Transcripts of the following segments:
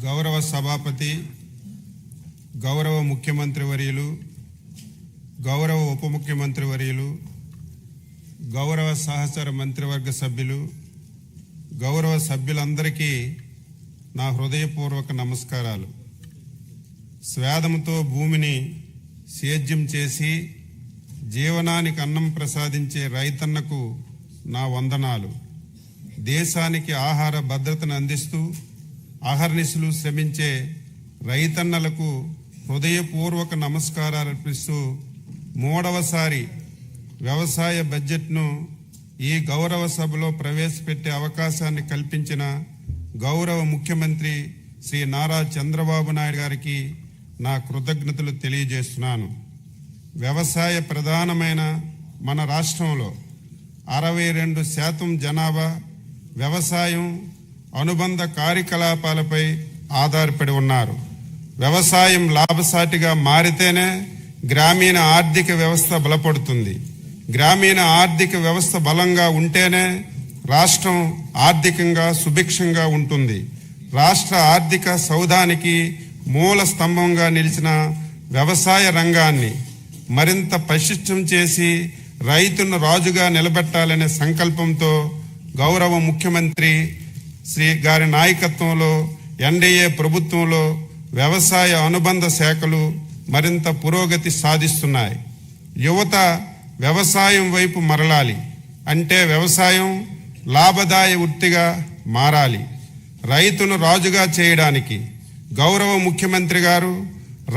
గౌరవ సభాపతి, గౌరవ ముఖ్యమంత్రి వర్యులు, గౌరవ ఉప ముఖ్యమంత్రి వర్యులు, గౌరవ సహచర మంత్రివర్గ సభ్యులు, గౌరవ సభ్యులందరికీ నా హృదయపూర్వక నమస్కారాలు. స్వేదముతో భూమిని సేద్యం చేసి జీవనానికి అన్నం ప్రసాదించే రైతన్నకు నా వందనాలు. దేశానికి ఆహార భద్రతను అందిస్తూ అహర్నిశలు శ్రమించే రైతన్నలకు హృదయపూర్వక నమస్కారాలు అర్పిస్తూ మూడవసారి వ్యవసాయ బడ్జెట్ను ఈ గౌరవ సభలో ప్రవేశపెట్టే అవకాశాన్ని కల్పించిన గౌరవ ముఖ్యమంత్రి శ్రీ నారా చంద్రబాబు నాయుడు గారికి నా కృతజ్ఞతలు తెలియజేస్తున్నాను. వ్యవసాయ ప్రధానమైన మన రాష్ట్రంలో 62% జనాభా వ్యవసాయం అనుబంధ కార్యకలాపాలపై ఆధారపడి ఉన్నారు. వ్యవసాయం లాభసాటిగా మారితేనే గ్రామీణ ఆర్థిక వ్యవస్థ బలపడుతుంది. గ్రామీణ ఆర్థిక వ్యవస్థ బలంగా ఉంటేనే రాష్ట్రం ఆర్థికంగా సుభిక్షంగా ఉంటుంది. రాష్ట్ర ఆర్థిక సౌధానికి మూల స్తంభంగా నిలిచిన వ్యవసాయ రంగాన్ని మరింత పటిష్టం చేసి రైతును రాజుగా నిలబెట్టాలనే సంకల్పంతో గౌరవ ముఖ్యమంత్రి శ్రీ గారి నాయకత్వంలో ఎన్డీఏ ప్రభుత్వంలో వ్యవసాయ అనుబంధ శాఖలు మరింత పురోగతి సాధిస్తున్నాయి. యువత వ్యవసాయం వైపు మరలాలి అంటే వ్యవసాయం లాభదాయ వృత్తిగా మారాలి. రైతును రాజుగా చేయడానికి గౌరవ ముఖ్యమంత్రి గారు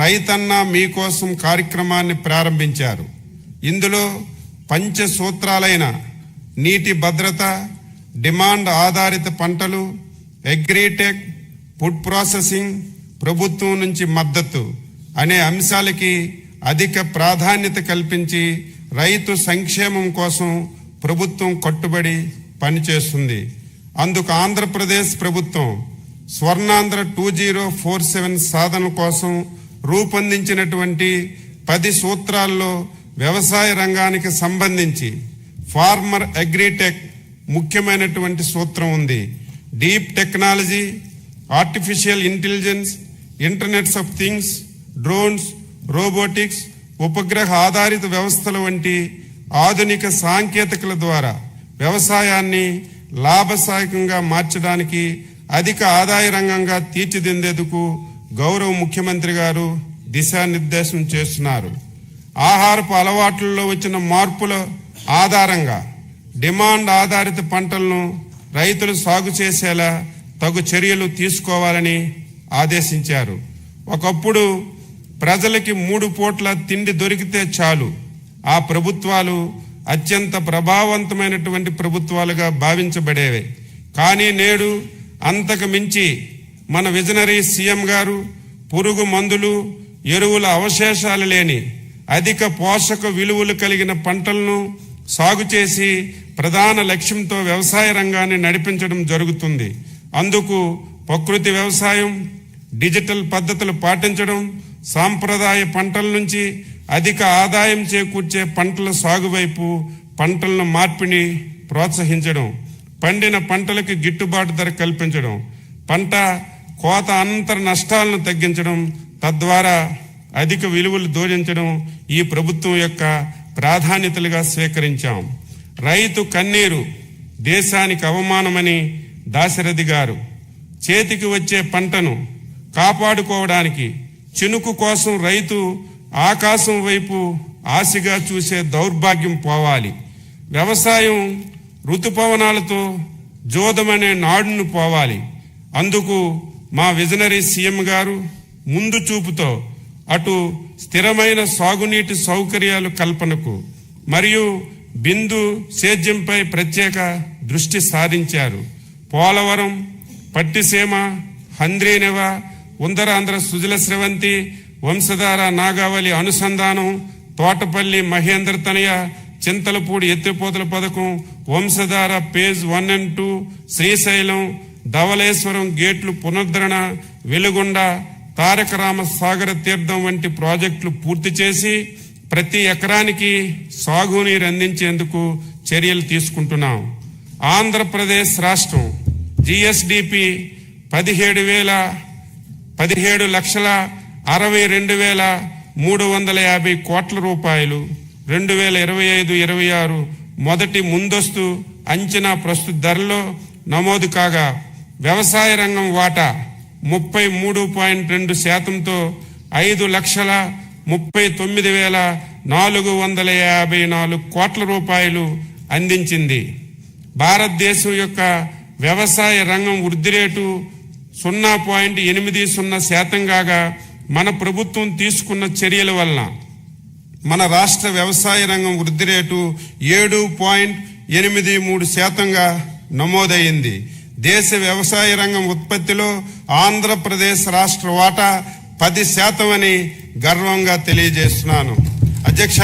రైతన్న మీకోసం కార్యక్రమాన్ని ప్రారంభించారు. ఇందులో పంచసూత్రాలైన నీటి భద్రత, డిమాండ్ ఆధారిత పంటలు, అగ్రిటెక్, ఫుడ్ ప్రాసెసింగ్, ప్రభుత్వం నుంచి మద్దతు అనే అంశాలకి అధిక ప్రాధాన్యత కల్పించి రైతు సంక్షేమం కోసం ప్రభుత్వం కట్టుబడి పనిచేస్తుంది. అందుకు ఆంధ్రప్రదేశ్ ప్రభుత్వం స్వర్ణాంధ్ర 2047 సాధన కోసం రూపొందించినటువంటి 10 సూత్రాల్లో వ్యవసాయ రంగానికి సంబంధించి ఫార్మర్ అగ్రిటెక్ ముఖ్యమైనటువంటి సూత్రం ఉంది. Deep technology, artificial intelligence, internets of things, drones, robotics, ఉపగ్రహ ఆధారిత వ్యవస్థల వంటి ఆధునిక సాంకేతికల ద్వారా వ్యవసాయాన్ని లాభసాయకంగా మార్చడానికి అధిక ఆదాయ రంగంగా తీర్చిదిద్దేందుకు గౌరవ ముఖ్యమంత్రి గారు దిశానిర్దేశం చేస్తున్నారు. ఆహారపు అలవాట్లలో వచ్చిన మార్పుల ఆధారంగా డిమాండ్ ఆధారిత పంటలను రైతులు సాగు చేసేలా తగు చర్యలు తీసుకోవాలని ఆదేశించారు. ఒకప్పుడు ప్రజలకి 3 పూట్ల తిండి దొరికితే చాలు ఆ ప్రభుత్వాలు అత్యంత ప్రభావవంతమైనటువంటి ప్రభుత్వాలుగా భావించబడేవి. కానీ నేడు అంతకు మించి మన విజనరీ సీఎం గారు పురుగు మందులు, ఎరువుల అవశేషాలు లేని అధిక పోషక విలువలు కలిగిన పంటలను సాగు చేసి ప్రధాన లక్ష్యంతో వ్యవసాయ రంగాన్ని నడిపించడం జరుగుతుంది. అందుకు ప్రకృతి వ్యవసాయం, డిజిటల్ పద్ధతులు పాటించడం, సాంప్రదాయ పంటల నుంచి అధిక ఆదాయం చేకూర్చే పంటల సాగు వైపు పంటలను మార్పిడి ప్రోత్సహించడం, పండిన పంటలకు గిట్టుబాటు ధర కల్పించడం, పంట కోత అనంతర నష్టాలను తగ్గించడం, తద్వారా అధిక విలువలు జోడించడం ఈ ప్రభుత్వం యొక్క ప్రాధాన్యతలుగా స్వీకరించాం. రైతు కన్నీరు దేశానికి అవమానమని దాశరథి గారు చేతికి వచ్చే పంటను కాపాడుకోవడానికి చినుకు కోసం రైతు ఆకాశం వైపు ఆశగా చూసే దౌర్భాగ్యం పోవాలి. వ్యవసాయం ఋతుపవనాలతో జోదమనే నాడును పోవాలి. అందుకు మా విజనరీ సీఎం గారు ముందు చూపుతో అటు స్థిరమైన సాగునీటి సౌకర్యాలు కల్పనకు మరియు బిందు సేద్యంపై ప్రత్యేక దృష్టి సారించారు. పోలవరం, పట్టిసీమ, హంద్రీనెవ, ఉందరాంధ్ర సుజల స్రవంతి, వంశధార నాగావళి అనుసంధానం, తోటపల్లి మహేంద్ర తనయ, చింతలపూడి ఎత్తిపోతల పథకం, వంశధార పేజ్ 1 and 2, శ్రీశైలం, ధవళేశ్వరం గేట్లు పునరుద్ధరణ, వెలుగొండ, తారక రామ సాగర తీర్థం వంటి ప్రాజెక్టులు పూర్తి చేసి ప్రతి ఎకరానికి సాగునీరు అందించేందుకు చర్యలు తీసుకుంటున్నాం. ఆంధ్రప్రదేశ్ రాష్ట్రం GSDP 17,62,350 కోట్ల రూపాయలు 2025-26 మొదటి ముందస్తు అంచనా ప్రస్తుత ధరలో నమోదు కాగా వ్యవసాయ రంగం వాటా 33.2%తో 5,39,454 కోట్ల రూపాయలు అందించింది. భారతదేశం యొక్క వ్యవసాయ రంగం వృద్ధి రేటు 0.80% కాగా మన ప్రభుత్వం తీసుకున్న చర్యల వలన మన రాష్ట్ర వ్యవసాయ రంగం వృద్ధి రేటు 7.83%గా నమోదైంది. దేశ వ్యవసాయ రంగం ఉత్పత్తిలో ఆంధ్రప్రదేశ్ రాష్ట్ర వాటా 10% అని గర్వంగా తెలియజేస్తున్నాను. అధ్యక్ష,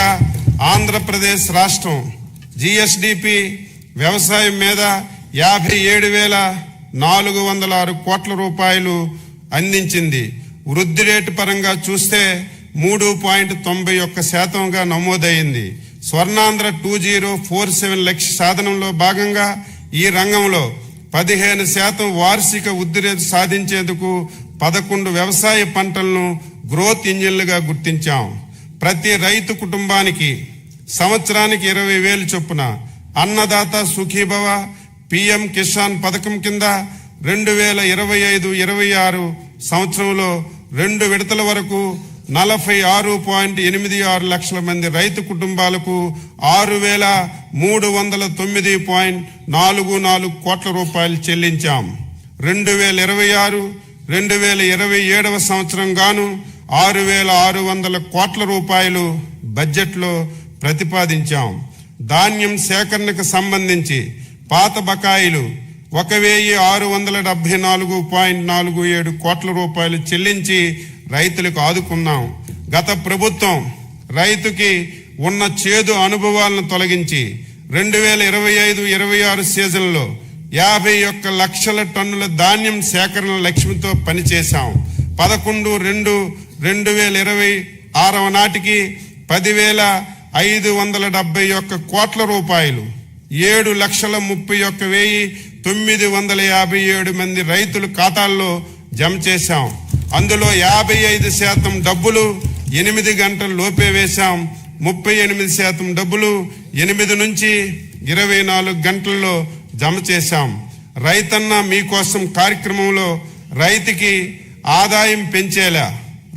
ఆంధ్రప్రదేశ్ రాష్ట్రం జిఎస్డిపి వ్యవసాయం మీద 57,406 కోట్ల రూపాయలు అందించింది. వృద్ధి రేటు పరంగా చూస్తే 3.91%గా నమోదైంది. స్వర్ణాంధ్ర 2047 లక్ష్య సాధనంలో భాగంగా ఈ రంగంలో 15% వార్షిక వృద్ధి రేటు సాధించేందుకు 11 వ్యవసాయ పంటలను గ్రోత్ ఇంజిన్లుగా గుర్తించాం. ప్రతి రైతు కుటుంబానికి సంవత్సరానికి 20,000 చొప్పున అన్నదాత సుఖీభవ పిఎం కిసాన్ పథకం కింద 2025-26 సంవత్సరంలో 2 విడతల వరకు 46.86 లక్షల మంది రైతు కుటుంబాలకు 6,309.44 కోట్ల రూపాయలు చెల్లించాం. 2026-2027 సంవత్సరం గాను 6,600 కోట్ల రూపాయలు బడ్జెట్లో ప్రతిపాదించాం. ధాన్యం సేకరణకు సంబంధించి పాత బకాయిలు 1,674.47 కోట్ల రూపాయలు చెల్లించి రైతులకు ఆదుకున్నాం. గత ప్రభుత్వం రైతుకి ఉన్న చేదు అనుభవాలను తొలగించి 2025-26 సీజన్లో 51 లక్షల టన్నుల ధాన్యం సేకరణ లక్ష్యంతో పనిచేశాం. 11/2/2026 నాటికి 10,571 కోట్ల రూపాయలు 7,31,957 మంది రైతుల ఖాతాల్లో జమ చేశాం. అందులో 55% డబ్బులు 8 గంటల లోపే వేశాం. 38% డబ్బులు 8 నుంచి 24 గంటల్లో జమ చేశాం. రైతన్న మీకోసం కార్యక్రమంలో రైతుకి ఆదాయం పెంచేలా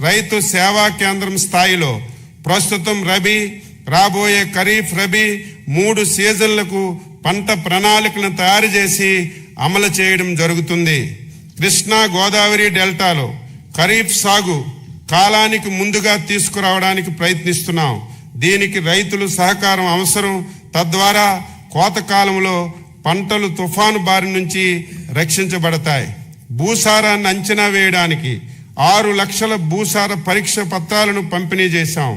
రైతు సేవా కేంద్రం స్థాయిలో ప్రస్తుతం రబీ, రాబోయే ఖరీఫ్, రబీ 3 సీజన్లకు పంట ప్రణాళికలను తయారు చేసి అమలు చేయడం జరుగుతుంది. కృష్ణా గోదావరి డెల్టాలో ఖరీఫ్ సాగు కాలానికి ముందుగా తీసుకురావడానికి ప్రయత్నిస్తున్నాం. దీనికి రైతుల సహకారం అవసరం. తద్వారా కోత కాలంలో పంటలు తుఫాను బారి నుంచి రక్షించబడతాయి. భూసారాన్ని అంచనా వేయడానికి 6 లక్షల భూసార పరీక్ష పత్రాలను పంపిణీ చేశాం.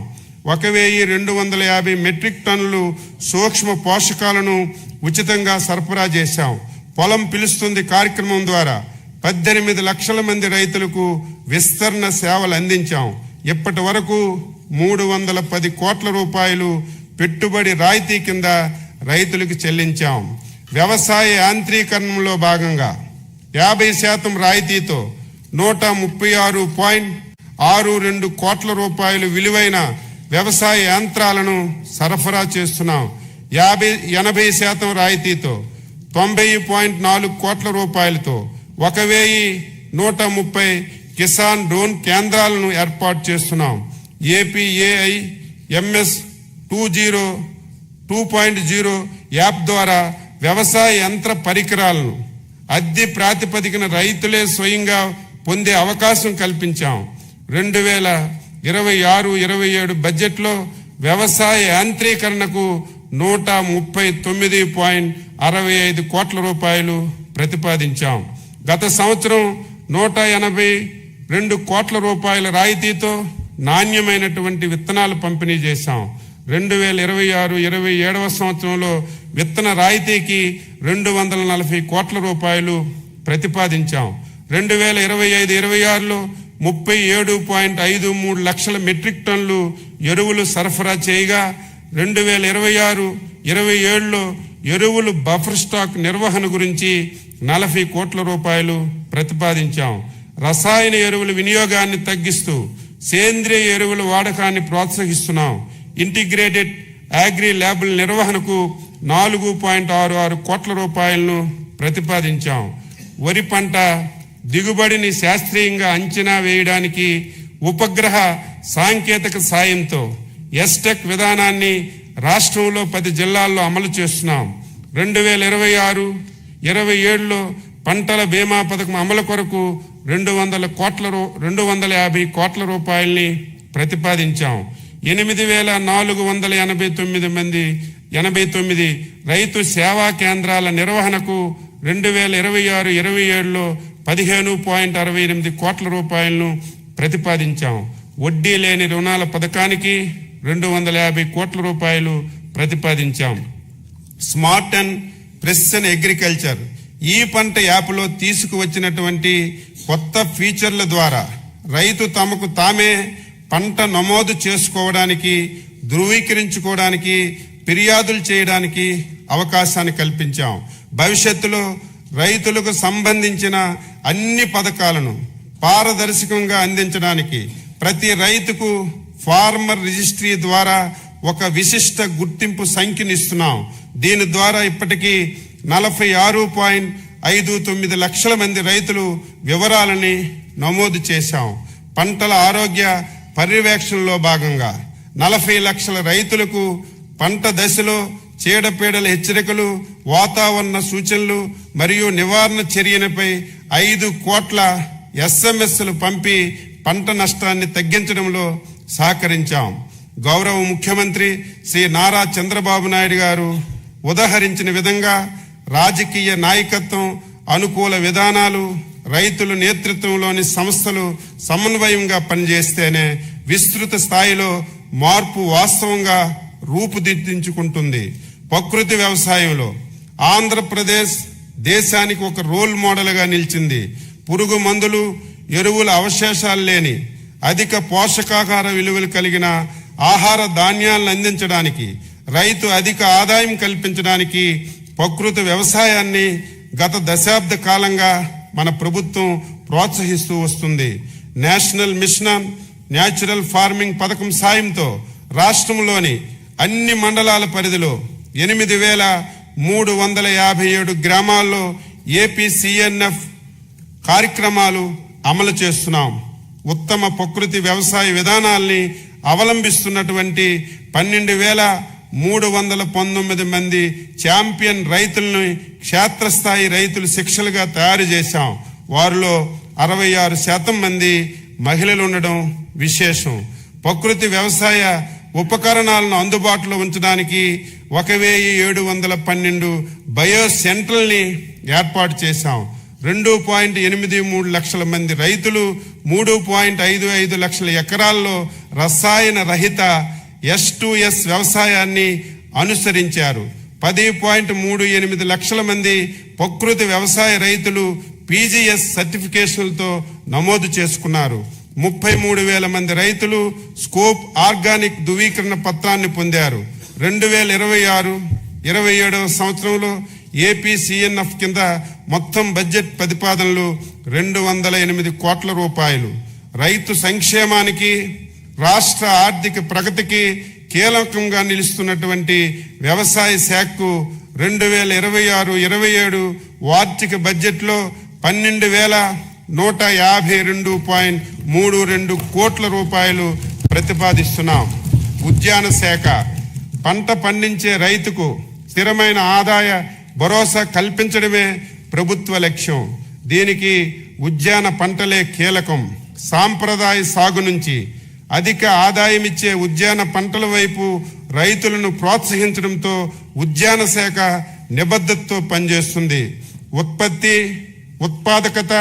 1,250 మెట్రిక్ టన్నులు సూక్ష్మ పోషకాలను ఉచితంగా సరఫరా చేశాం. పొలం పిలుస్తుంది కార్యక్రమం ద్వారా 18 లక్షల మంది రైతులకు విస్తరణ సేవలు అందించాం. ఇప్పటి వరకు 310 కోట్ల రూపాయలు పెట్టుబడి రాయితీ కింద రైతులకు చెల్లించాం. వ్యవసాయ యాంత్రీకరణలో భాగంగా 50% రాయితీతో 136.62 కోట్ల రూపాయలు విలువైన వ్యవసాయ యంత్రాలను సరఫరా చేస్తున్నాం. 80% రాయితీతో 90.4 కోట్ల రూపాయలతో 1,130 కిసాన్ డ్రోన్ కేంద్రాలను ఏర్పాటు చేస్తున్నాం. ఏపీఏఐ ఎంఎస్ 2.0 యాప్ ద్వారా వ్యవసాయ యంత్ర పరికరాలను అద్దె ప్రాతిపదికన రైతులే స్వయంగా పొందే అవకాశం కల్పించాం. 2026-27 బడ్జెట్లో వ్యవసాయ యాంత్రీకరణకు 139.65 కోట్ల రూపాయలు ప్రతిపాదించాం. గత సంవత్సరం 182 కోట్ల రూపాయల రాయితీతో నాణ్యమైనటువంటి విత్తనాలు పంపిణీ చేశాం. 2026-27 సంవత్సరంలో విత్తన రాయితీకి 240 కోట్ల రూపాయలు ప్రతిపాదించాం. 2025-26లో 37.53 లక్షల మెట్రిక్ టన్నులు ఎరువులు సరఫరా చేయగా 2026-27లో ఎరువులు బఫర్ స్టాక్ నిర్వహణ గురించి 40 కోట్ల రూపాయలు ప్రతిపాదించాం. రసాయన ఎరువుల వినియోగాన్ని తగ్గిస్తూ సేంద్రియ ఎరువుల వాడకాన్ని ప్రోత్సహిస్తున్నాం. ఇంటిగ్రేటెడ్ అగ్రి ల్యాబుల నిర్వహణకు 4.66 కోట్ల రూపాయలను ప్రతిపాదించాం. వరి పంట దిగుబడిని శాస్త్రీయంగా అంచనా వేయడానికి ఉపగ్రహ సాంకేతిక సాయంతో ఎస్టెక్ విధానాన్ని రాష్ట్రంలో 10 జిల్లాల్లో అమలు చేస్తున్నాం. 2026-27లో పంటల బీమా పథకం అమలు కొరకు 250 కోట్ల రూపాయల్ని ప్రతిపాదించాం. 8,489 రైతు సేవా కేంద్రాల నిర్వహణకు 2026-27లో 15.68 కోట్ల రూపాయలను ప్రతిపాదించాం. వడ్డీ లేని రుణాల పథకానికి 250 కోట్ల రూపాయలు ప్రతిపాదించాం. స్మార్ట్ అండ్ ప్రెసిషన్ అగ్రికల్చర్ ఈ పంట యాప్లో తీసుకువచ్చినటువంటి కొత్త ఫీచర్ల ద్వారా రైతు తమకు తామే పంట నమోదు చేసుకోవడానికి, ధృవీకరించుకోవడానికి, ఫిర్యాదులు చేయడానికి అవకాశాన్ని కల్పించాం. భవిష్యత్తులో రైతులకు సంబంధించిన అన్ని పథకాలను పారదర్శకంగా అందించడానికి ప్రతి రైతుకు ఫార్మర్ రిజిస్ట్రీ ద్వారా ఒక విశిష్ట గుర్తింపు సంఖ్యనిస్తున్నాం. దీని ద్వారా ఇప్పటికీ 46.59 లక్షల మంది రైతులు వివరాలని నమోదు చేశాం. పంటల ఆరోగ్య పర్యవేక్షణలో భాగంగా 40 లక్షల రైతులకు పంట దశలో చీడపీడల హెచ్చరికలు, వాతావరణ సూచనలు మరియు నివారణ చర్యలపై 5 కోట్ల SMSలు పంపి పంట నష్టాన్ని తగ్గించడంలో సహకరించాం. గౌరవ ముఖ్యమంత్రి శ్రీ నారా చంద్రబాబు నాయుడు గారు ఉదహరించిన విధంగా రాజకీయ నాయకత్వం, అనుకూల విధానాలు, రైతుల నేతృత్వంలోని సంస్థలు సమన్వయంగా పనిచేస్తేనే విస్తృత స్థాయిలో మార్పు వాస్తవంగా రూపుదిద్దించుకుంటుంది. ప్రకృతి వ్యవసాయంలో ఆంధ్రప్రదేశ్ దేశానికి ఒక రోల్ మోడల్గా నిలిచింది. పురుగు మందులు, ఎరువుల అవశేషాలు లేని అధిక పోషకాహార విలువలు కలిగిన ఆహార ధాన్యాలను అందించడానికి, రైతు అధిక ఆదాయం కల్పించడానికి ప్రకృతి వ్యవసాయాన్ని గత దశాబ్ద కాలంగా మన ప్రభుత్వం ప్రోత్సహిస్తూ వస్తుంది. National mission on natural farming పథకం సాయంతో రాష్ట్రంలోని అన్ని మండలాల పరిధిలో 8,357 గ్రామాల్లో APCNF కార్యక్రమాలు అమలు చేస్తున్నాం. ఉత్తమ ప్రకృతి వ్యవసాయ విధానాల్ని అవలంబిస్తున్నటువంటి 12,319 మంది ఛాంపియన్ రైతులను క్షేత్రస్థాయి రైతులు శిక్షలుగా తయారు చేశాం. వారిలో 66% మంది మహిళలు ఉండడం విశేషం. ప్రకృతి వ్యవసాయ ఉపకరణాలను అందుబాటులో ఉంచడానికి 1,712 బయో సెంటర్లని ఏర్పాటు చేశాం. 2.83 లక్షల మంది రైతులు 3.55 లక్షల ఎకరాల్లో రసాయన రహిత S2S వ్యవసాయాన్ని అనుసరించారు. 10.38 లక్షల మంది ప్రకృతి వ్యవసాయ రైతులు PGS సర్టిఫికేషన్లతో నమోదు చేసుకున్నారు. 33,000 మంది రైతులు స్కోప్ ఆర్గానిక్ ధృవీకరణ పత్రాన్ని పొందారు. 2026-27 సంవత్సరంలో APCNF కింద మొత్తం బడ్జెట్ ప్రతిపాదనలు 208 కోట్ల రూపాయలు. రైతు సంక్షేమానికి, రాష్ట్ర ఆర్థిక ప్రగతికి కీలకంగా నిలుస్తున్నటువంటి వ్యవసాయ శాఖకు 2026-27 వార్షిక బడ్జెట్లో 12,152.32 కోట్ల రూపాయలు ప్రతిపాదిస్తున్నాం. ఉద్యాన శాఖ పంట పండించే రైతుకు స్థిరమైన ఆదాయ భరోసా కల్పించడమే ప్రభుత్వ లక్ష్యం. దీనికి ఉద్యాన పంటలే కీలకం. సాంప్రదాయ సాగు నుంచి అధిక ఆదాయమిచ్చే ఉద్యాన పంటల వైపు రైతులను ప్రోత్సహించడంతో ఉద్యాన శాఖ నిబద్ధతతో పనిచేస్తుంది. ఉత్పత్తి, ఉత్పాదకత,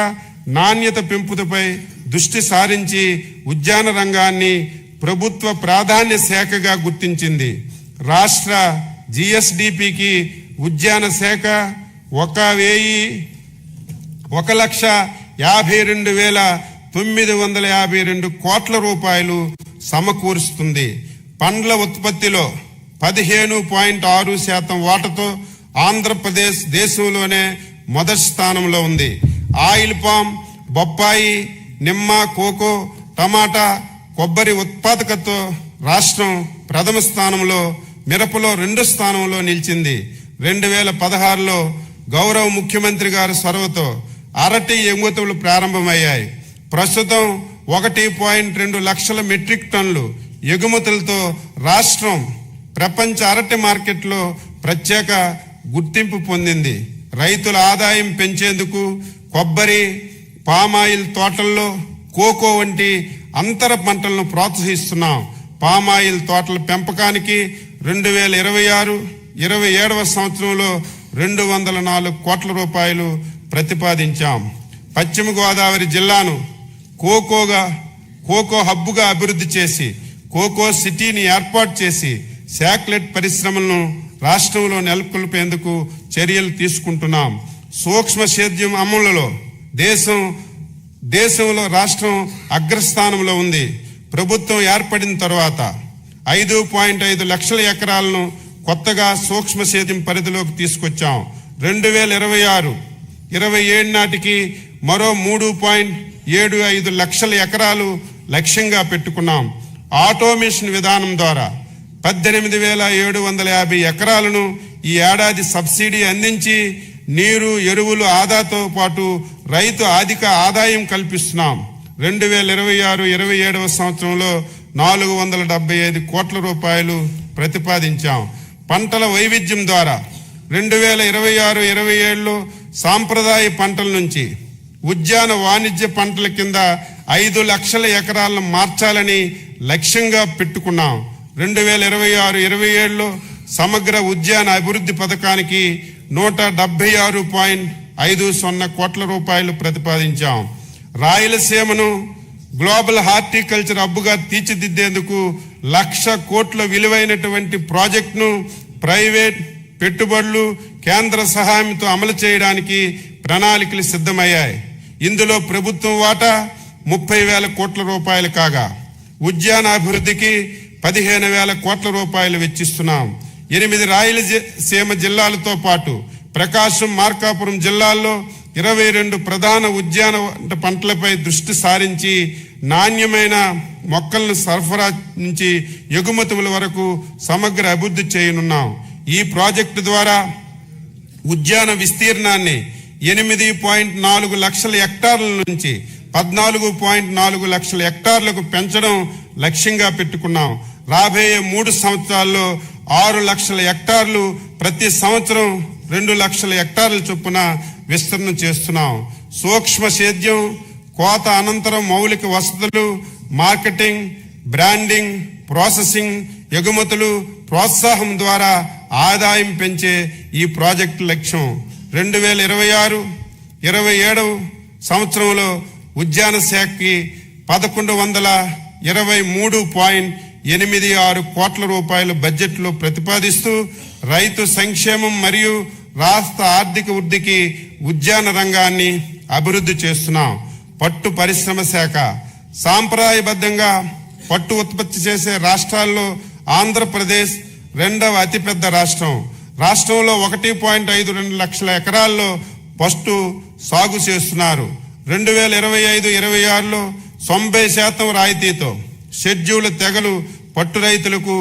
నాణ్యత పెంపుపై దృష్టి సారించి ఉద్యాన రంగాన్ని ప్రభుత్వ ప్రాధాన్య శాఖగా గుర్తించింది. రాష్ట్ర GSDPకి ఉద్యాన శాఖ 1,52,952 కోట్ల రూపాయలు సమకూరుస్తుంది. పండ్ల ఉత్పత్తిలో 15.6% వాటాతో ఆంధ్రప్రదేశ్ దేశంలోనే మొదటి స్థానంలో ఉంది. ఆయిల్ పామ్, బొప్పాయి, నిమ్మ, కోకో, టమాటా, కొబ్బరి ఉత్పాదకతతో రాష్ట్రం ప్రథమ స్థానంలో, మిరపలో 2వ స్థానంలో నిలిచింది. 2016లో గౌరవ ముఖ్యమంత్రి గారి చొరవతో అరటి ఎగుమతులు ప్రారంభమయ్యాయి. ప్రస్తుతం 1.2 లక్షల మెట్రిక్ టన్నులు ఎగుమతులతో రాష్ట్రం ప్రపంచ అరటి మార్కెట్లో ప్రత్యేక గుర్తింపు పొందింది. రైతుల ఆదాయం పెంచేందుకు కొబ్బరి, పామాయిల్ తోటల్లో కోకో వంటి అంతర పంటలను ప్రోత్సహిస్తున్నాం. పామాయిల్ తోటల పెంపకానికి 2026-27 సంవత్సరంలో 204 కోట్ల రూపాయలు ప్రతిపాదించాం. పశ్చిమ గోదావరి జిల్లాను కోకో హబ్బుగా అభివృద్ధి చేసి కోకో సిటీని ఏర్పాటు చేసి చాక్లెట్ పరిశ్రమలను రాష్ట్రంలో నెలకొల్పేందుకు చర్యలు తీసుకుంటున్నాం. సూక్ష్మ సేద్యం అమలులో దేశంలో రాష్ట్రం అగ్రస్థానంలో ఉంది. ప్రభుత్వం ఏర్పడిన తర్వాత 5.5 లక్షల ఎకరాలను కొత్తగా సూక్ష్మ సేద్యం పరిధిలోకి తీసుకొచ్చాం. 2026-27 నాటికి మరో 3.75 లక్షల ఎకరాలు లక్ష్యంగా పెట్టుకున్నాం. ఆటోమేషన్ విధానం ద్వారా 18,750 ఎకరాలను ఈ ఏడాది సబ్సిడీ అందించి నీరు, ఎరువులు ఆదాతో పాటు రైతు అధిక ఆదాయం కల్పిస్తున్నాం. 2026-27 సంవత్సరంలో 475 కోట్ల రూపాయలు ప్రతిపాదించాం. పంటల వైవిధ్యం ద్వారా 2026-27లో సాంప్రదాయ పంటల నుంచి ఉద్యాన వాణిజ్య పంటల కింద 5 లక్షల ఎకరాలను మార్చాలని లక్ష్యంగా పెట్టుకున్నాం. 2026-27లో సమగ్ర ఉద్యాన అభివృద్ధి పథకానికి 176.50 కోట్ల రూపాయలు ప్రతిపాదించాం. రాయలసీమను గ్లోబల్ హార్టికల్చర్ హబ్గా తీర్చిదిద్దేందుకు 1,00,000 కోట్ల విలువైనటువంటి ప్రాజెక్టును ప్రైవేట్ పెట్టుబడులు, కేంద్ర సహాయంతో అమలు చేయడానికి ప్రణాళికలు సిద్ధమయ్యాయి. ఇందులో ప్రభుత్వం వాటా 30,000 కోట్ల రూపాయలు కాగా ఉద్యాన అభివృద్ధికి 15,000 కోట్ల రూపాయలు వెచ్చిస్తున్నాం. 8 రాయలసీమ జిల్లాలతో పాటు ప్రకాశం, మార్కాపురం జిల్లాల్లో 22 ప్రధాన ఉద్యాన పంటలపై దృష్టి సారించి నాణ్యమైన మొక్కలను సరఫరా నుంచి ఎగుమతుల వరకు సమగ్ర అభివృద్ధి చేయనున్నాం. ఈ ప్రాజెక్టు ద్వారా ఉద్యాన విస్తీర్ణాన్ని 8.4 లక్షల హెక్టార్ల నుంచి 14.4 లక్షల హెక్టార్లకు పెంచడం లక్ష్యంగా పెట్టుకున్నాం. రాబోయే 3 సంవత్సరాల్లో 6 లక్షల హెక్టార్లు, ప్రతి సంవత్సరం 2 లక్షల హెక్టార్ల చొప్పున విస్తరణ చేస్తున్నాం. సూక్ష్మ సేద్యం, కోత అనంతరం మౌలిక వసతులు, మార్కెటింగ్, బ్రాండింగ్, ప్రాసెసింగ్, ఎగుమతులు ప్రోత్సాహం ద్వారా ఆదాయం పెంచే ఈ ప్రాజెక్టు లక్ష్యం. 2026-27 సంవత్సరంలో ఉద్యాన శాఖకి 1123.86 కోట్ల రూపాయల బడ్జెట్లో ప్రతిపాదిస్తూ రైతు సంక్షేమం మరియు రాష్ట్ర ఆర్థిక వృద్ధికి ఉద్యాన రంగాన్ని అభివృద్ధి చేస్తున్నాం. పట్టు పరిశ్రమ శాఖ సాంప్రదాయబద్ధంగా పట్టు ఉత్పత్తి చేసే రాష్ట్రాల్లో ఆంధ్రప్రదేశ్ 2వ అతిపెద్ద రాష్ట్రం. రాష్ట్రంలో 1.52 లక్షల ఎకరాల్లో పట్టు సాగు చేస్తున్నారు. 2025-26లో 90% రాయితీతో షెడ్యూల్ తెగలు పట్టు రైతులకు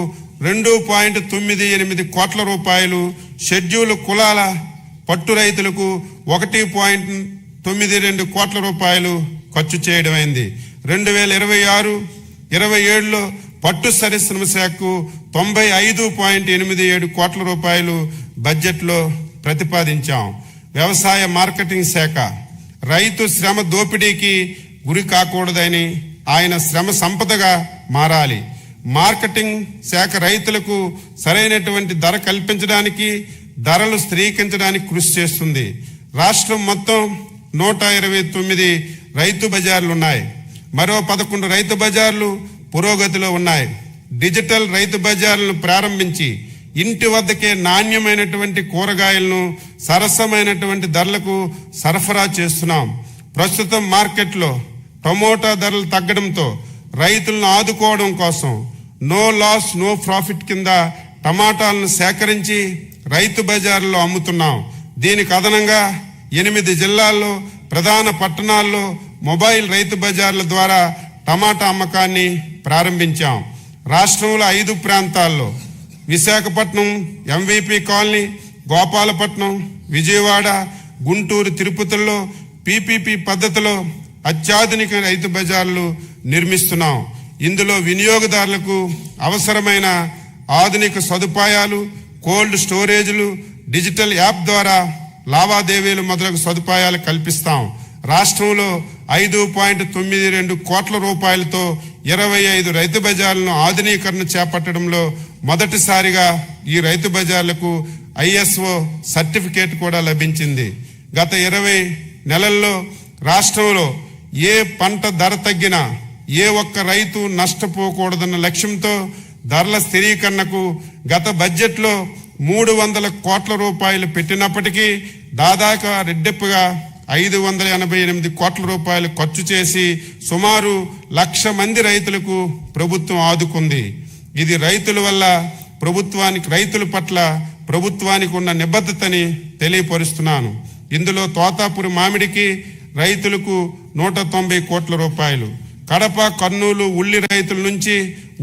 2.98 కోట్ల రూపాయలు, షెడ్యూల్ కులాల పట్టు రైతులకు 1.92 కోట్ల రూపాయలు ఖర్చు చేయడమైంది. 2026-27లో పట్టు పరిశ్రమ శాఖకు 95.87 కోట్ల రూపాయలు బడ్జెట్లో ప్రతిపాదించాం. వ్యవసాయ మార్కెటింగ్ శాఖ రైతు శ్రమ దోపిడీకి గురి కాకూడదని, ఆయన శ్రమ సంపదగా మారాలి. మార్కెటింగ్ శాఖ రైతులకు సరైనటువంటి ధర కల్పించడానికి, ధరలు స్థిరీకరించడానికి కృషి చేస్తుంది. రాష్ట్రం మొత్తం 129 రైతు బజార్లు ఉన్నాయి. మరో 11 రైతు బజార్లు పురోగతిలో ఉన్నాయి. డిజిటల్ రైతు బజార్లను ప్రారంభించి ఇంటి వద్దకే నాణ్యమైనటువంటి కూరగాయలను సరసమైనటువంటి ధరలకు సరఫరా చేస్తున్నాం. ప్రస్తుతం మార్కెట్లో టమోటా ధరలు తగ్గడంతో రైతులను ఆదుకోవడం కోసం నో లాస్ నో ప్రాఫిట్ కింద టమాటాలను సేకరించి రైతు బజార్లో అమ్ముతున్నాం. దీనికి అదనంగా 8 జిల్లాల్లో, ప్రధాన పట్టణాల్లో మొబైల్ రైతు బజార్ల ద్వారా టమాటా అమ్మకాన్ని ప్రారంభించాం. రాష్ట్రంలో 5 ప్రాంతాల్లో విశాఖపట్నం MVP కాలనీ, గోపాలపట్నం, విజయవాడ, గుంటూరు, తిరుపతిలో PPP పద్ధతిలో అత్యాధునిక రైతు బజార్లు నిర్మిస్తున్నాం. ఇందులో వినియోగదారులకు అవసరమైన ఆధునిక సదుపాయాలు, కోల్డ్ స్టోరేజ్లు, డిజిటల్ యాప్ ద్వారా లావాదేవీలు మొదలగు సదుపాయాలు కల్పిస్తాం. రాష్ట్రంలో 5.92 కోట్ల రూపాయలతో 25 రైతు బజార్లను ఆధునీకరణ చేపట్టడంలో మొదటిసారిగా ఈ రైతు బజార్లకు ISO సర్టిఫికేట్ కూడా లభించింది. గత 20 నెలల్లో రాష్ట్రంలో ఏ పంట ధర తగ్గినా ఏ ఒక్క రైతు నష్టపోకూడదన్న లక్ష్యంతో ధరల స్థిరీకరణకు గత బడ్జెట్లో 300 కోట్ల రూపాయలు పెట్టినప్పటికీ దాదాపు రెట్టింపుగా 588 కోట్ల రూపాయలు ఖర్చు చేసి సుమారు 1,00,000 మంది రైతులకు ప్రభుత్వం ఆదుకుంది. ఇది రైతుల పట్ల ప్రభుత్వానికి ఉన్న నిబద్ధతని తెలియపరుస్తున్నాను. ఇందులో తోతాపురి మామిడికి రైతులకు 190 కోట్ల రూపాయలు, కడప, కర్నూలు ఉల్లి రైతుల నుంచి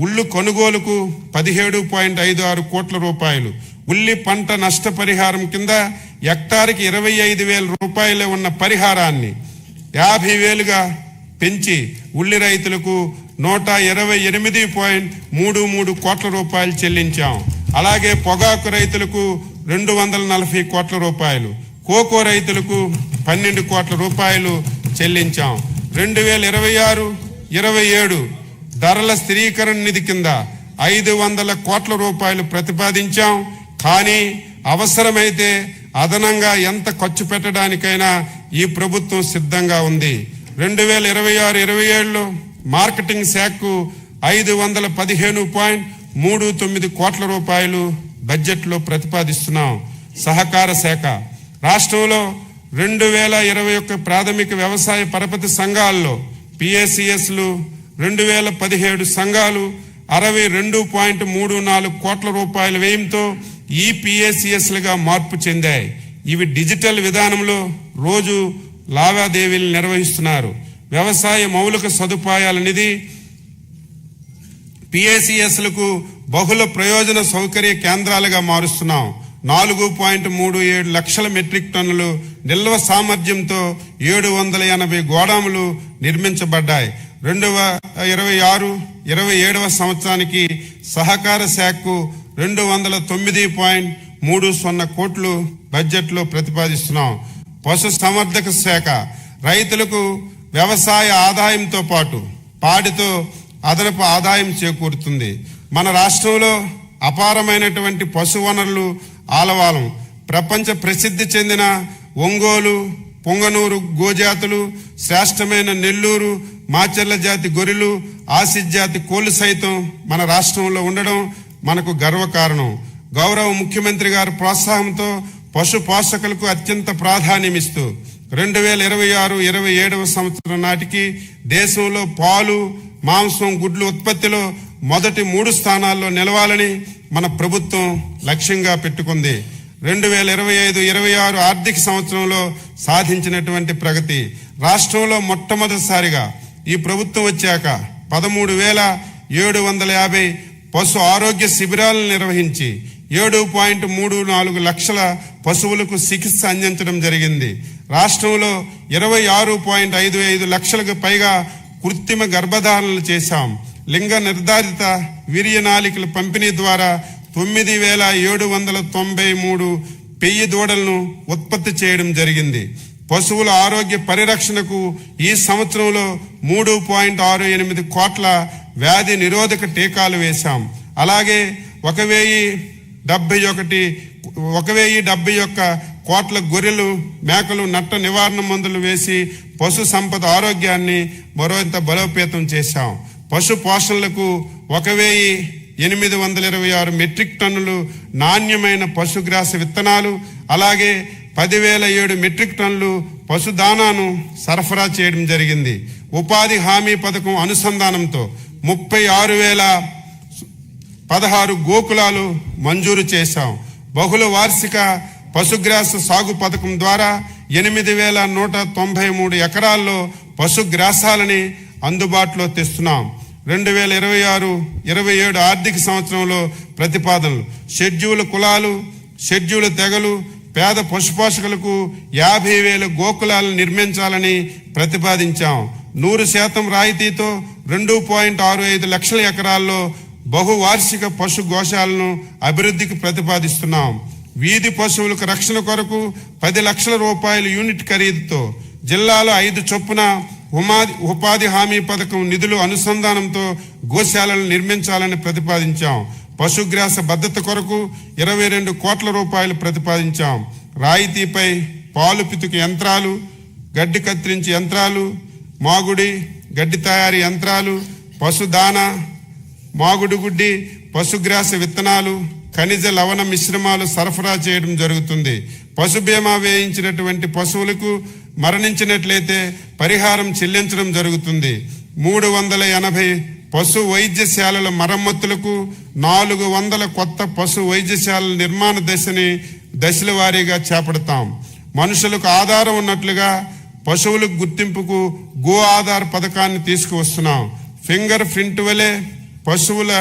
ఉల్లు కొనుగోలుకు 17.56 కోట్ల రూపాయలు, ఉల్లి పంట నష్టపరిహారం కింద హెక్టార్కి 25,000 రూపాయలు ఉన్న పరిహారాన్ని 50,000గా పెంచి ఉల్లి రైతులకు 128.33 కోట్ల రూపాయలు చెల్లించాం. అలాగే పొగాకు రైతులకు 240 కోట్ల రూపాయలు, కోకో రైతులకు 12 కోట్ల రూపాయలు చెల్లించాం. 2026-27 ధరల స్థిరీకరణ నిధి కింద 500 కోట్ల రూపాయలు ప్రతిపాదించాం. కానీ అవసరమైతే అదనంగా ఎంత ఖర్చు పెట్టడానికైనా ఈ ప్రభుత్వం సిద్ధంగా ఉంది. 2026-27లో మార్కెటింగ్ శాఖకు 515.39 కోట్ల రూపాయలు బడ్జెట్లో ప్రతిపాదిస్తున్నాం. సహకార శాఖ రాష్ట్రంలో 2021 ప్రాథమిక వ్యవసాయ పరపతి సంఘాల్లో PACSలు 2017 సంఘాలు 62.34 కోట్ల రూపాయల వ్యయంతో ఈ PACSలుగా మార్పు చెందాయి. ఇవి డిజిటల్ విధానంలో రోజు లావాదేవీలు నిర్వహిస్తున్నారు. వ్యవసాయ మౌలిక సదుపాయాల నిధి PACSలకు బహుళ ప్రయోజన సౌకర్య కేంద్రాలుగా మారుస్తున్నాం. 4.37 లక్షల మెట్రిక్ టన్నులు నిల్వ సామర్థ్యంతో 780 గోదాములు నిర్మించబడ్డాయి. 2026-27 సంవత్సరానికి సహకార శాఖకు 209.30 కోట్లు బడ్జెట్లో ప్రతిపాదిస్తున్నాం. పశు సంవర్ధక శాఖ రైతులకు వ్యవసాయ ఆదాయంతో పాటు పాడితో అదనపు ఆదాయం చేకూరుతుంది. మన రాష్ట్రంలో అపారమైనటువంటి పశు వనరులు ఆలవాలం. ప్రపంచ ప్రసిద్ధి చెందిన ఒంగోలు, పొంగనూరు గోజాతులు, శ్రేష్టమైన నెల్లూరు, మాచర్ల జాతి గొర్రెలు, ఆసిడ్ జాతి కోళ్లు సైతం మన రాష్ట్రంలో ఉండడం మనకు గర్వకారణం. గౌరవ ముఖ్యమంత్రి గారి ప్రోత్సాహంతో పశు పోషకులకు అత్యంత ప్రాధాన్యమిస్తూ 2026-27 సంవత్సరం నాటికి దేశంలో పాలు, మాంసం, గుడ్లు ఉత్పత్తిలో మొదటి 3 స్థానాల్లో నిలవాలని మన ప్రభుత్వం లక్ష్యంగా పెట్టుకుంది. 2025-26 ఆర్థిక సంవత్సరంలో సాధించినటువంటి ప్రగతి రాష్ట్రంలో మొట్టమొదటిసారిగా ఈ ప్రభుత్వం వచ్చాక 13,750 పశు ఆరోగ్య శిబిరాలను నిర్వహించి 7.34 లక్షల పశువులకు చికిత్స అందించడం జరిగింది. రాష్ట్రంలో 26.55 లక్షలకు పైగా కృత్రిమ గర్భధారణలు చేశాం. లింగ నిర్ధారిత వీర్యనాళికల పంపిణీ ద్వారా 9,793 పెయ్యి దూడలను ఉత్పత్తి చేయడం జరిగింది. పశువుల ఆరోగ్య పరిరక్షణకు ఈ సంవత్సరంలో 3.68 కోట్ల వ్యాధి నిరోధక టీకాలు వేశాం. అలాగే 1,071 కోట్ల గొర్రెలు, మేకలు నట్ట నివారణ మందులు వేసి పశు సంపద ఆరోగ్యాన్ని మరింత బలోపేతం చేశాం. పశు పోషణలకు 1,826 మెట్రిక్ టన్నులు నాణ్యమైన పశుగ్రాస విత్తనాలు, అలాగే 10,007 మెట్రిక్ టన్నులు పశుదానాను సరఫరా చేయడం జరిగింది. ఉపాధి హామీ పథకం అనుసంధానంతో 36,016 గోకులాలు మంజూరు చేశాం. బహుళ వార్షిక పశుగ్రాస సాగు పథకం ద్వారా 8,193 ఎకరాల్లో పశుగ్రాసాలని అందుబాటులో తెస్తున్నాం. 2026-27 ఆర్థిక సంవత్సరంలో ప్రతిపాదనలు షెడ్యూల్ కులాలు, షెడ్యూల్ తెగలు, పేద పశుపోషకులకు 50,000 గోకులాలను నిర్మించాలని ప్రతిపాదించాం. 100% రాయితీతో 2.65 లక్షల ఎకరాల్లో బహువార్షిక పశు గోశాలను అభివృద్ధికి ప్రతిపాదిస్తున్నాం. వీధి పశువులకు రక్షణ కొరకు 10 లక్షల రూపాయల యూనిట్ ఖరీదుతో జిల్లాలో 5 చొప్పున ఉపాధి హామీ పథకం నిధులు అనుసంధానంతో గోశాలను నిర్మించాలని ప్రతిపాదించాం. పశుగ్రాస భద్రత కొరకు 22 కోట్ల రూపాయలు ప్రతిపాదించాం. రాయితీపై పాలు పితుకు యంత్రాలు, గడ్డి కత్తిరించే యంత్రాలు, మాగుడి గడ్డి తయారీ యంత్రాలు, పశుదాన, మాగుడు గుడ్డి, పశుగ్రాస విత్తనాలు, ఖనిజ లవణ మిశ్రమాలు సరఫరా చేయడం జరుగుతుంది. పశు బీమా వేయించినటువంటి పశువులకు మరణించినట్లయితే పరిహారం చెల్లించడం జరుగుతుంది. 380 పశు వైద్యశాలల మరమ్మతులకు 400 కొత్త పశు వైద్యశాలల నిర్మాణ దశల వారీగా చేపడతాం. మనుషులకు ఆధారం ఉన్నట్లుగా పశువులకు గుర్తింపుకు గో ఆధార్ పథకాన్ని తీసుకువస్తున్నాం. ఫింగర్ ప్రింట్ వలె పశువుల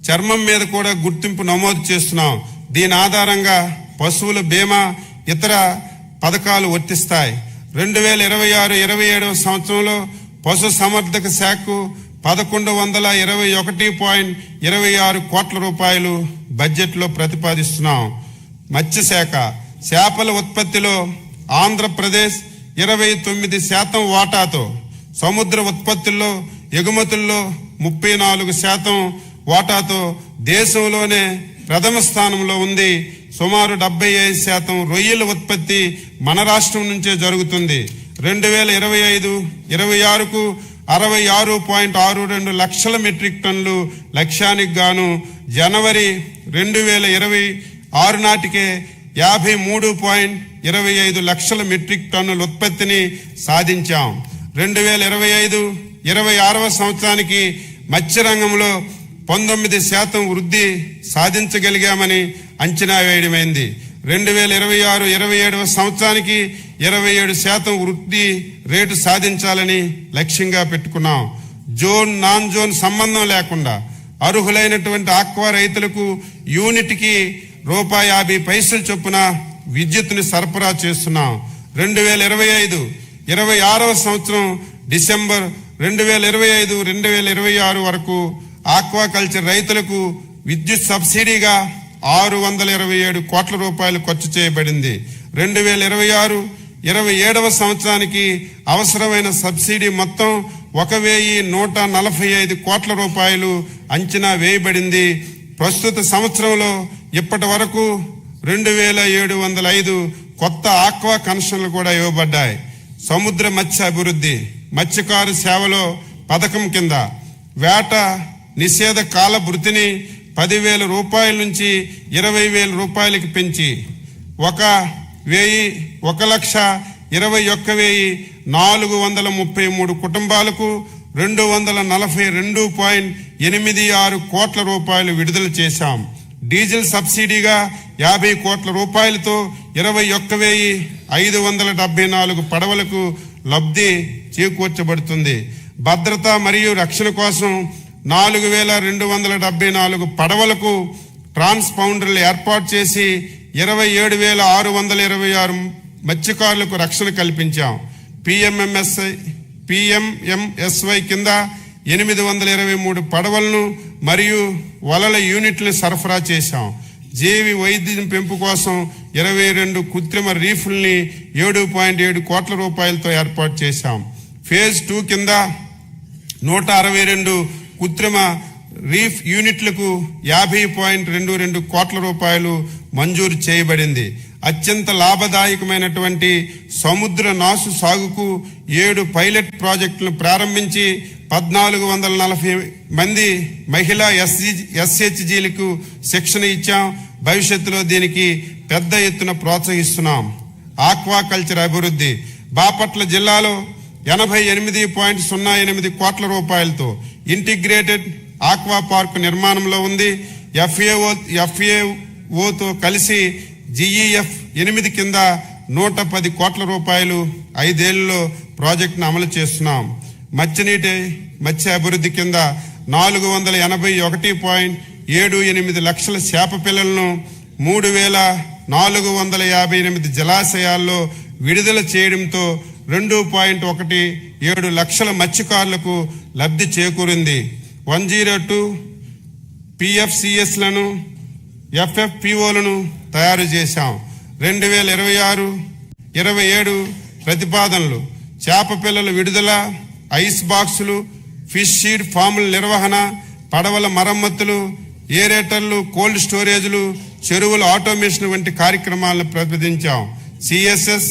చర్మం మీద కూడా గుర్తింపు నమోదు చేస్తున్నాం. దీని ఆధారంగా పశువుల బీమా ఇతర పథకాలు వర్తిస్తాయి. 2026-27 సంవత్సరంలో పశు సంవర్ధక శాఖకు 1121.26 కోట్ల రూపాయలు బడ్జెట్లో ప్రతిపాదిస్తున్నాం. మత్స్యశాఖ చేపల ఉత్పత్తిలో ఆంధ్రప్రదేశ్ 29% వాటాతో, సముద్ర ఉత్పత్తుల్లో ఎగుమతుల్లో 34% వాటాతో దేశంలోనే ప్రథమ స్థానంలో ఉంది. సుమారు 75% రొయ్యల ఉత్పత్తి మన రాష్ట్రం నుంచే జరుగుతుంది. 2025-26కు 66.62 లక్షల మెట్రిక్ టన్నులు లక్ష్యానికి గాను జనవరి 2026 నాటికే 53.25 లక్షల మెట్రిక్ టన్నుల ఉత్పత్తిని సాధించాం. 2025-26 సంవత్సరానికి మత్స్యరంగంలో 19% వృద్ధి సాధించగలిగామని అంచనా వేయడమైంది. 2026-27 సంవత్సరానికి 27% వృద్ధి రేటు సాధించాలని లక్ష్యంగా పెట్టుకున్నాం. జోన్ నాన్ జోన్ సంబంధం లేకుండా అర్హులైనటువంటి ఆక్వా రైతులకు యూనిట్కి ₹50 చొప్పున విద్యుత్తుని సరఫరా చేస్తున్నాం. 2025-26 సంవత్సరం డిసెంబర్ 2025-2026 వరకు ఆక్వాకల్చర్ రైతులకు విద్యుత్ సబ్సిడీగా 627 కోట్ల రూపాయలు ఖర్చు చేయబడింది. 2026-27 సంవత్సరానికి అవసరమైన సబ్సిడీ మొత్తం 1,145 కోట్ల రూపాయలు అంచనా వేయబడింది. ప్రస్తుత సంవత్సరంలో ఇప్పటి వరకు 2,705 కొత్త ఆక్వా కనెక్షన్లు కూడా ఇవ్వబడ్డాయి. సముద్ర మత్స్య అభివృద్ధి మత్స్యకారు సేవలో పథకం కింద వేట నిషేధ కాల భృతిని 10,000 రూపాయల నుంచి 20,000 రూపాయలకి పెంచి 1,21,433 కుటుంబాలకు 242.86 కోట్ల రూపాయలు విడుదల చేశాం. డీజిల్ సబ్సిడీగా 50 కోట్ల రూపాయలతో 21,574 పడవలకు లబ్ధి చేకూర్చబడుతుంది. భద్రత మరియు రక్షణ కోసం 4,274 పడవలకు ట్రాన్స్పౌండర్లు ఏర్పాటు చేసి 27,626 మత్స్యకారులకు రక్షణ కల్పించాం. పిఎంఎంఎస్వై కింద 823 పడవలను మరియు వలల యూనిట్లను సరఫరా చేశాం. జీవి వైద్యం పెంపు కోసం 22 కృత్రిమ రీఫుల్ని 7.7 కోట్ల రూపాయలతో ఏర్పాటు చేశాం. ఫేజ్ 2 కింద 162 కృత్రిమ రీఫ్ యూనిట్లకు 50.22 కోట్ల రూపాయలు మంజూరు చేయబడింది. అత్యంత లాభదాయకమైనటువంటి సముద్ర నాసు సాగుకు 7 పైలట్ ప్రాజెక్టులను ప్రారంభించి 1,440 మంది మహిళా SHGలకు శిక్షణ ఇచ్చాం. భవిష్యత్తులో దీనికి పెద్ద ఎత్తున ప్రోత్సహిస్తున్నాం. ఆక్వాకల్చర్ అభివృద్ధి బాపట్ల జిల్లాలో 88.08 కోట్ల రూపాయలతో ఇంటిగ్రేటెడ్ ఆక్వా పార్క్ నిర్మాణంలో ఉంది. FAOతో కలిసి GEF 8 కింద 110 కోట్ల రూపాయలు 5 ఏళ్లలో ప్రాజెక్టును అమలు చేస్తున్నాం. మత్స్య అభివృద్ధి కింద 481.78 లక్షల చేప పిల్లలను 3,458 జలాశయాల్లో విడుదల చేయడంతో 2.17 లక్షల మత్స్యకారులకు లబ్ధి చేకూరింది. 102 PFCSలను FFPOలను తయారు చేశాం. 2026-27 ప్రతిపాదనలు: చేప పిల్లల విడుదల, ఐస్ బాక్సులు, ఫిష్ సీడ్ ఫాముల నిర్వహణ, పడవల మరమ్మతులు, ఏరేటర్లు, కోల్డ్ స్టోరేజ్లు, చెరువుల ఆటోమేషన్ వంటి కార్యక్రమాలను ప్రతిపాదించాం. CSS,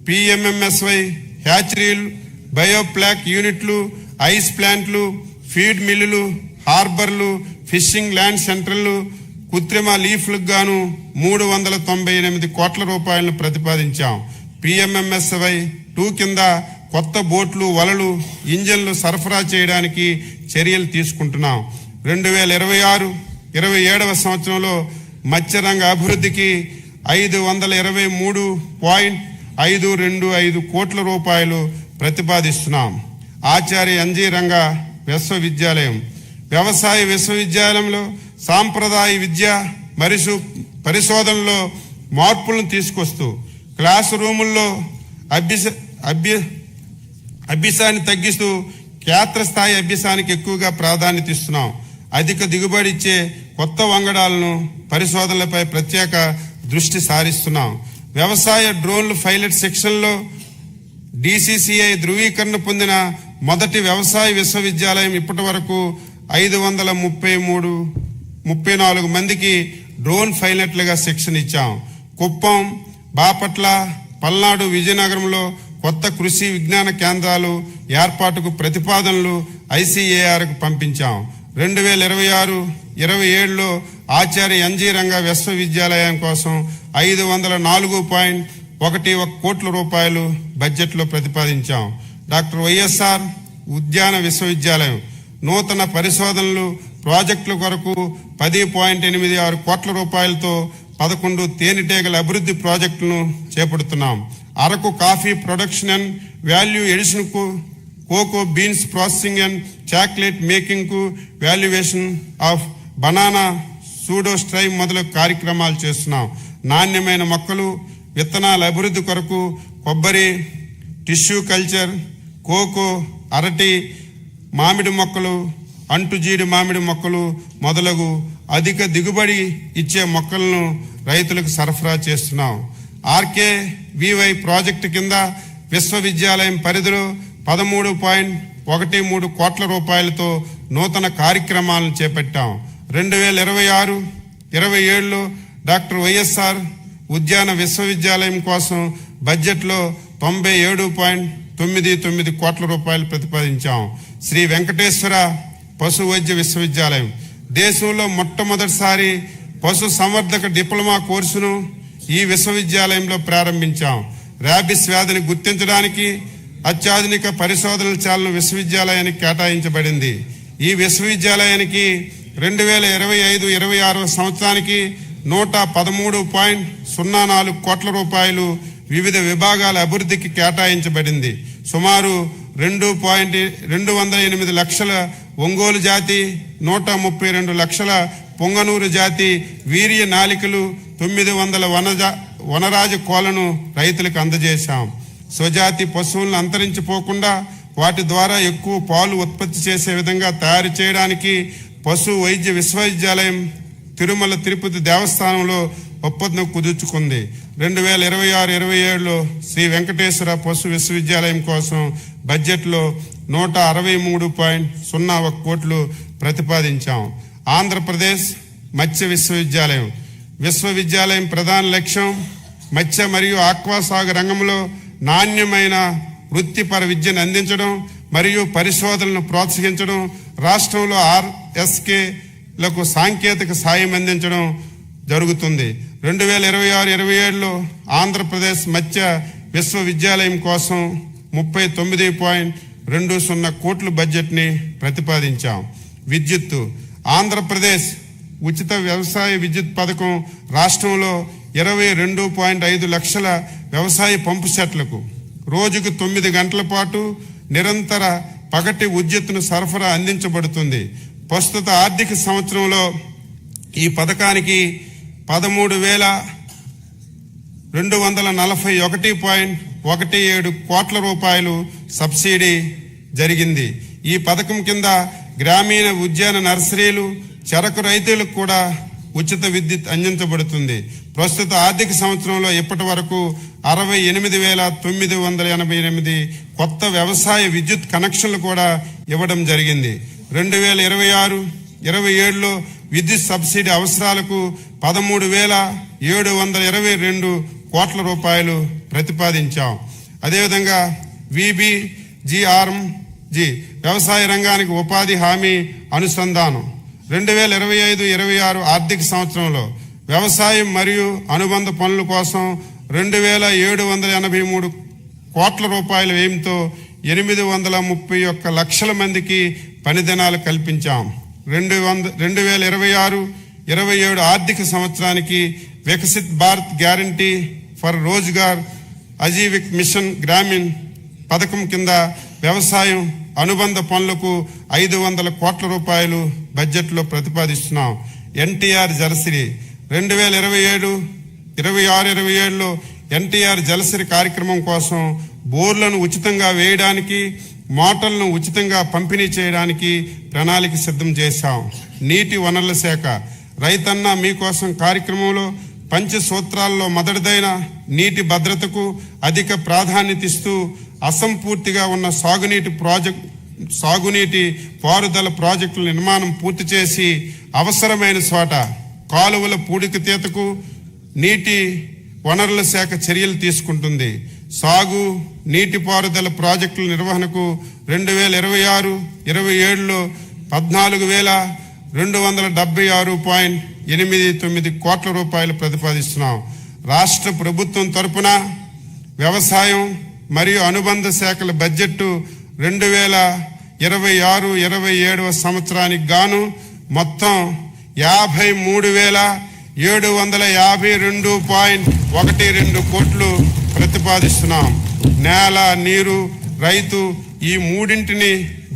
PMMSY, హ్యాచరీలు, బయోప్లాక్ యూనిట్లు, ఐస్ ప్లాంట్లు, ఫీడ్ మిల్లులు, హార్బర్లు, ఫిషింగ్ ల్యాండ్ సెంటర్లు, కృత్రిమ లీఫ్లకు గాను 398 కోట్ల రూపాయలను ప్రతిపాదించాం. PMMSY 2 కింద కొత్త బోట్లు, వలలు, ఇంజన్లు సరఫరా చేయడానికి చర్యలు తీసుకుంటున్నాం. 2026-27 సంవత్సరంలో మత్స్యరంగ అభివృద్ధికి 523.525 కోట్ల రూపాయలు ప్రతిపాదిస్తున్నాం. ఆచార్య NG రంగా విశ్వవిద్యాలయం వ్యవసాయ విశ్వవిద్యాలయంలో సాంప్రదాయ విద్య మరియు పరిశోధనలో మార్పులను తీసుకొస్తూ క్లాస్ రూముల్లో అభ్యాసాన్ని తగ్గిస్తూ క్షేత్రస్థాయి అభ్యాసానికి ఎక్కువగా ప్రాధాన్యత ఇస్తున్నాం. అధిక దిగుబడి ఇచ్చే కొత్త వంగడాలను పరిశోధనలపై ప్రత్యేక దృష్టి సారిస్తున్నాం. వ్యవసాయ డ్రోన్లు పైలట్ సెక్షన్లో DCCI ధృవీకరణ పొందిన మొదటి వ్యవసాయ విశ్వవిద్యాలయం. ఇప్పటి వరకు 534 మందికి డ్రోన్ పైలట్లుగా శిక్షణ ఇచ్చాం. కుప్పం, బాపట్ల, పల్నాడు, విజయనగరంలో కొత్త కృషి విజ్ఞాన కేంద్రాలు ఏర్పాటుకు ప్రతిపాదనలు ICARకు పంపించాం. 2026-27లో ఆచార్య NG రంగా విశ్వవిద్యాలయం కోసం 504.11 కోట్ల రూపాయలు బడ్జెట్లో ప్రతిపాదించాం. డాక్టర్ వైఎస్ఆర్ ఉద్యాన విశ్వవిద్యాలయం నూతన పరిశోధనలు, ప్రాజెక్టుల కొరకు 10.86 కోట్ల రూపాయలతో 11 తేనెటీగల అభివృద్ధి ప్రాజెక్టులను చేపడుతున్నాం. Araku coffee production and value addition కు, cocoa beans processing and chocolate making కు, valuation of banana, pseudo strive మొదలగు కార్యక్రమాలు చేస్తున్నాం. నాణ్యమైన మొక్కలు, విత్తనాల అభివృద్ధి కొరకు కొబ్బరి, టిష్యూ కల్చర్, కోకో, అరటి, మామిడి మొక్కలు, అంటుజీడి మామిడి మొక్కలు మొదలగు అధిక దిగుబడి ఇచ్చే మొక్కలను రైతులకు సరఫరా చేస్తున్నాం. RKVY ప్రాజెక్టు కింద విశ్వవిద్యాలయం పరిధిలో 13.13 కోట్ల రూపాయలతో నూతన కార్యక్రమాలను చేపట్టాం. 2026-27లో డాక్టర్ వైఎస్ఆర్ ఉద్యాన విశ్వవిద్యాలయం కోసం బడ్జెట్లో 97.99 కోట్ల రూపాయలు ప్రతిపాదించాం. శ్రీ వెంకటేశ్వర పశు వైద్య విశ్వవిద్యాలయం దేశంలో మొట్టమొదటిసారి పశు సంవర్ధక డిప్లొమా కోర్సును ఈ విశ్వవిద్యాలయంలో ప్రారంభించాం. ర్యాబిస్ వ్యాధిని గుర్తించడానికి అత్యాధునిక పరిశోధనల శాలను విశ్వవిద్యాలయానికి కేటాయించబడింది. ఈ విశ్వవిద్యాలయానికి 2025-26 సంవత్సరానికి 113.04 కోట్ల రూపాయలు వివిధ విభాగాల అభివృద్ధికి కేటాయించబడింది. సుమారు 2.208 లక్షల ఒంగోలు జాతి, 132 లక్షల పొంగనూరు జాతి వీర్య నాలికలు, 900 వనరాజ కోళ్లను రైతులకు అందజేశాం. స్వజాతి పశువులను అంతరించిపోకుండా వాటి ద్వారా ఎక్కువ పాలు ఉత్పత్తి చేసే విధంగా తయారు చేయడానికి పశు వైద్య విశ్వవిద్యాలయం తిరుమల తిరుపతి దేవస్థానంలో ఒప్పందం కుదుర్చుకుంది. 2026-27లో శ్రీ వెంకటేశ్వర పశు విశ్వవిద్యాలయం కోసం బడ్జెట్లో 163.01 కోట్లు ప్రతిపాదించాం. ఆంధ్రప్రదేశ్ మత్స్య విశ్వవిద్యాలయం ప్రధాన లక్ష్యం మత్స్య మరియు ఆక్వా సాగు రంగంలో నాణ్యమైన వృత్తిపర విద్యను అందించడం మరియు పరిశోధనలను ప్రోత్సహించడం, రాష్ట్రంలో RSKలకు సాంకేతిక సాయం అందించడం జరుగుతుంది. 2026-27లో ఆంధ్రప్రదేశ్ మత్స్య విశ్వవిద్యాలయం కోసం 39.20 కోట్ల బడ్జెట్ని ప్రతిపాదించాం. విద్యుత్తు ఆంధ్రప్రదేశ్ ఉచిత వ్యవసాయ విద్యుత్ పథకం రాష్ట్రంలో 22.5 లక్షల వ్యవసాయ పంపు సెట్లకు రోజుకు 9 గంటల పాటు నిరంతర పగటి విద్యుత్తును సరఫరా అందించబడుతుంది. ప్రస్తుత ఆర్థిక సంవత్సరంలో ఈ పథకానికి 13,241.17 కోట్ల రూపాయలు సబ్సిడీ జరిగింది. ఈ పథకం కింద గ్రామీణ ఉద్యాన నర్సరీలు, చెరకు రైతులకు కూడా ఉచిత విద్యుత్ అందించబడుతుంది. ప్రస్తుత ఆర్థిక సంవత్సరంలో ఇప్పటి వరకు 68,988 కొత్త వ్యవసాయ విద్యుత్ కనెక్షన్లు కూడా ఇవ్వడం జరిగింది. 2026-27లో విద్యుత్ సబ్సిడీ అవసరాలకు 13,722 కోట్ల రూపాయలు ప్రతిపాదించాం. అదేవిధంగా VBGRMG వ్యవసాయ రంగానికి ఉపాధి హామీ అనుసంధానం 2025-26 ఆర్థిక సంవత్సరంలో వ్యవసాయం మరియు అనుబంధ పనుల కోసం 2,783 కోట్ల రూపాయల వ్యయంతో 831 లక్షల మందికి పని దినాలు కల్పించాం. 2026-27 ఆర్థిక సంవత్సరానికి Viksit Bharat guarantee for Rozgar Ajeevika mission Grameen పథకం కింద వ్యవసాయం అనుబంధ పనులకు 500 కోట్ల రూపాయలు బడ్జెట్లో ప్రతిపాదిస్తున్నాం. ఎన్టీఆర్ జలసిరి 2026-27లో ఎన్టీఆర్ జలసిరి కార్యక్రమం కోసం బోర్లను ఉచితంగా వేయడానికి, మోటార్లను ఉచితంగా పంపిణీ చేయడానికి ప్రణాళిక సిద్ధం చేశాం. నీటి వనరుల శాఖ రైతన్న మీకోసం కార్యక్రమంలో పంచసూత్రాల్లో మొదటిదైన నీటి భద్రతకు అధిక ప్రాధాన్యత ఇస్తూ అసంపూర్తిగా ఉన్న సాగునీటి పారుదల ప్రాజెక్టుల నిర్మాణం పూర్తి చేసి అవసరమైన చోట కాలువల పూడికతీతకు నీటి వనరుల శాఖ చర్యలు తీసుకుంటుంది. సాగు నీటిపారుదల ప్రాజెక్టుల నిర్వహణకు 2026-27లో 14,276.89 కోట్ల రూపాయలు ప్రతిపాదిస్తున్నాం. రాష్ట్ర ప్రభుత్వం తరపున వ్యవసాయం మరియు అనుబంధ శాఖల బడ్జెట్ 2026-27 సంవత్సరానికి గాను మొత్తం 53,752.12 కోట్లు ప్రతిపాదిస్తున్నాం. నేల, నీరు, రైతు ఈ మూడింటిని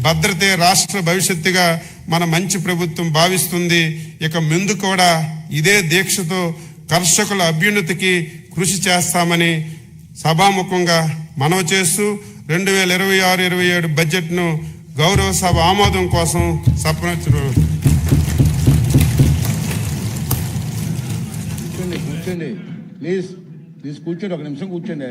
భద్రతే రాష్ట్ర భవిష్యత్తుగా మన మంచి ప్రభుత్వం భావిస్తుంది. ఇక ముందు కూడా ఇదే దీక్షతో కర్షకుల అభ్యున్నతికి కృషి చేస్తామని సభాముఖంగా మనవి చేస్తూ 2026-27 బడ్జెట్ను గౌరవ సభ ఆమోదం కోసం కూర్చోండి ప్లీజ్ కూర్చోండి, ఒక నిమిషం కూర్చోండి.